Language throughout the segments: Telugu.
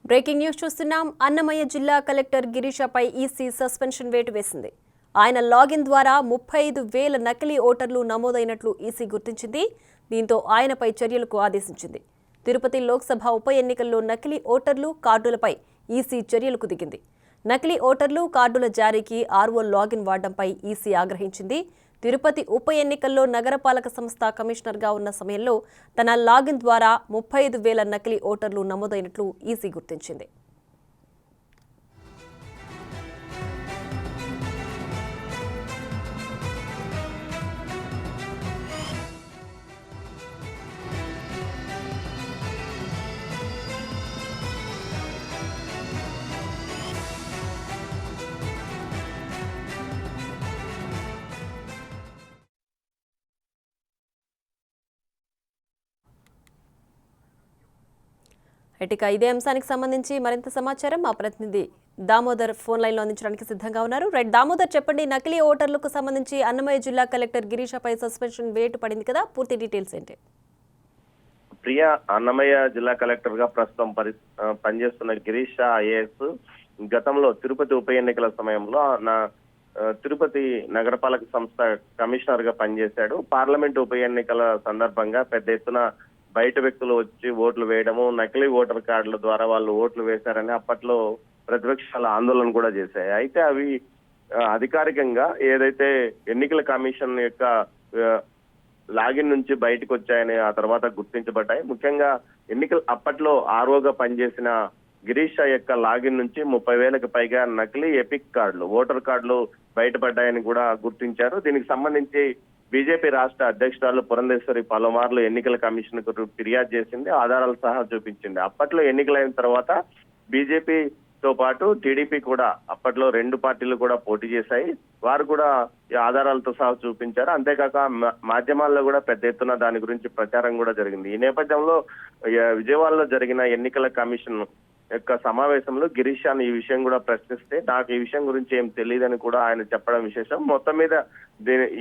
బ్రేకింగ్ న్యూస్ చూస్తున్నాం. అన్నమయ్య జిల్లా కలెక్టర్ గిరీషపై ఈసీ సస్పెన్షన్ వేటు వేసింది. ఆయన లాగిన్ ద్వారా 35,000 నకిలీ ఓటర్లు నమోదైనట్లు ఈసీ గుర్తించింది. దీంతో ఆయనపై చర్యలకు ఆదేశించింది. తిరుపతి లోక్సభ ఉప ఎన్నికల్లో నకిలీ ఓటర్లు కార్డులపై ఈసీ చర్యలకు దిగింది. నకిలీ ఓటర్లు కార్డుల జారీకి ఆర్ఓ లాగిన్ వాడడంపై ఈసీ ఆగ్రహించింది. తిరుపతి ఉప ఎన్నికల్లో నగరపాలక సంస్థ కమిషనర్గా ఉన్న సమయంలో తన లాగిన్ ద్వారా 35,000 నకిలీ ఓటర్లు నమోదైనట్లు ఈసీ గుర్తించింది. ఇక ఇదే అంశానికి సంబంధించి మరింత సమాచారం మా ప్రతినిధి దామోదర్ ఫోన్ లైన్లో అందించడానికి సిద్ధంగా ఉన్నారు. రైట్ దామోదర్, చెప్పండి. నకిలీ ఓటర్లకు సంబంధించి అన్నమయ్య జిల్లా కలెక్టర్ గిరీషపై సస్పెన్షన్ వేటు పడింది కదా, పూర్తి డీటెయిల్స్ ఏంటి? ప్రియా, అన్నమయ్య జిల్లా కలెక్టర్ గా ప్రస్తుతం పనిచేస్తున్న గిరీష్ ఐఏఎస్ గతంలో తిరుపతి ఉప ఎన్నికల సమయంలో తిరుపతి నగరపాలక సంస్థ కమిషనర్ గా పనిచేశాడు. పార్లమెంట్ ఉప ఎన్నికల సందర్భంగా పెద్ద ఎత్తున బయట వ్యక్తులు వచ్చి ఓట్లు వేయడము, నకిలీ ఓటర్ కార్డుల ద్వారా వాళ్ళు ఓట్లు వేశారని అప్పట్లో ప్రతిపక్షాల ఆందోళన కూడా చేశాయి. అయితే అవి అధికారికంగా ఏదైతే ఎన్నికల కమిషన్ యొక్క లాగిన్ నుంచి బయటకు వచ్చాయని ఆ తర్వాత గుర్తించబడ్డాయి. ముఖ్యంగా అప్పట్లో ఆర్ఓగా పనిచేసిన గిరీష్ యొక్క లాగిన్ నుంచి 30,000కి పైగా నకిలీ ఎపిక్ కార్డులు, ఓటర్ కార్డులు బయటపడ్డాయని కూడా గుర్తించారు. దీనికి సంబంధించి బీజేపీ రాష్ట్ర అధ్యక్షురాలు పురంధేశ్వరి పలుమార్లు ఎన్నికల కమిషన్ కు ఫిర్యాదు చేసింది, ఆధారాలు సహా చూపించింది. అప్పట్లో ఎన్నికలైన తర్వాత బీజేపీతో పాటు టీడీపీ కూడా, అప్పట్లో 2 పార్టీలు కూడా పోటీ చేశాయి. వారు కూడా ఈ ఆధారాలతో సహా చూపించారు. అంతేకాక మాధ్యమాల్లో కూడా పెద్ద ఎత్తున దాని గురించి ప్రచారం కూడా జరిగింది. ఈ నేపథ్యంలో విజయవాడలో జరిగిన ఎన్నికల కమిషన్ యొక్క సమావేశంలో గిరీష్ ఈ విషయం కూడా ప్రశ్నిస్తే, నాకు ఈ విషయం గురించి ఏం తెలియదని కూడా ఆయన చెప్పడం విశేషం. మొత్తం మీద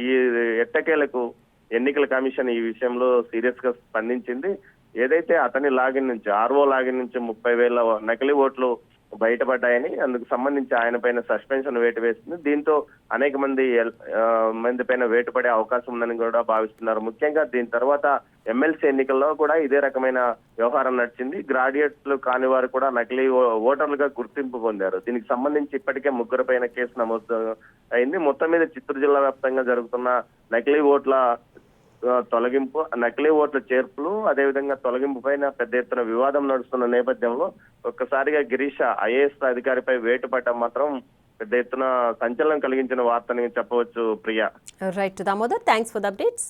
ఈ ఎట్టకేలకు ఎన్నికల కమిషన్ ఈ విషయంలో సీరియస్ గా స్పందించింది. ఏదైతే అతని లాగిన్ నుంచి, ఆర్ఓ లాగిన్ నుంచి 30,000 నకిలీ ఓట్లు బయటపడ్డాయని, అందుకు సంబంధించి ఆయన పైన సస్పెన్షన్ వేటు వేస్తుంది. దీంతో అనేక మంది పైన వేటు పడే అవకాశం ఉందని కూడా భావిస్తున్నారు. ముఖ్యంగా దీని తర్వాత ఎమ్మెల్సీ ఎన్నికల్లో కూడా ఇదే రకమైన వ్యవహారం నడిచింది. గ్రాడ్యుయేట్స్ కాని వారు కూడా నకిలీ ఓటర్లుగా గుర్తింపు పొందారు. దీనికి సంబంధించి ఇప్పటికే 3 పైన కేసు నమోదు అయింది. మొత్తం మీద చిత్తూరు జిల్లా వ్యాప్తంగా జరుగుతున్న నకిలీ ఓట్ల తొలగింపు, నకిలీ ఓట్ల చేర్పులు, అదేవిధంగా తొలగింపు పైన పెద్ద ఎత్తున వివాదం నడుస్తున్న నేపథ్యంలో ఒక్కసారిగా గిరీష్ ఐఏఎస్ అధికారిపై వేటు పడటం మాత్రం పెద్ద ఎత్తున సంచలనం కలిగించిన వార్తని చెప్పవచ్చు. Priya. Right Damodar, thanks for the updates.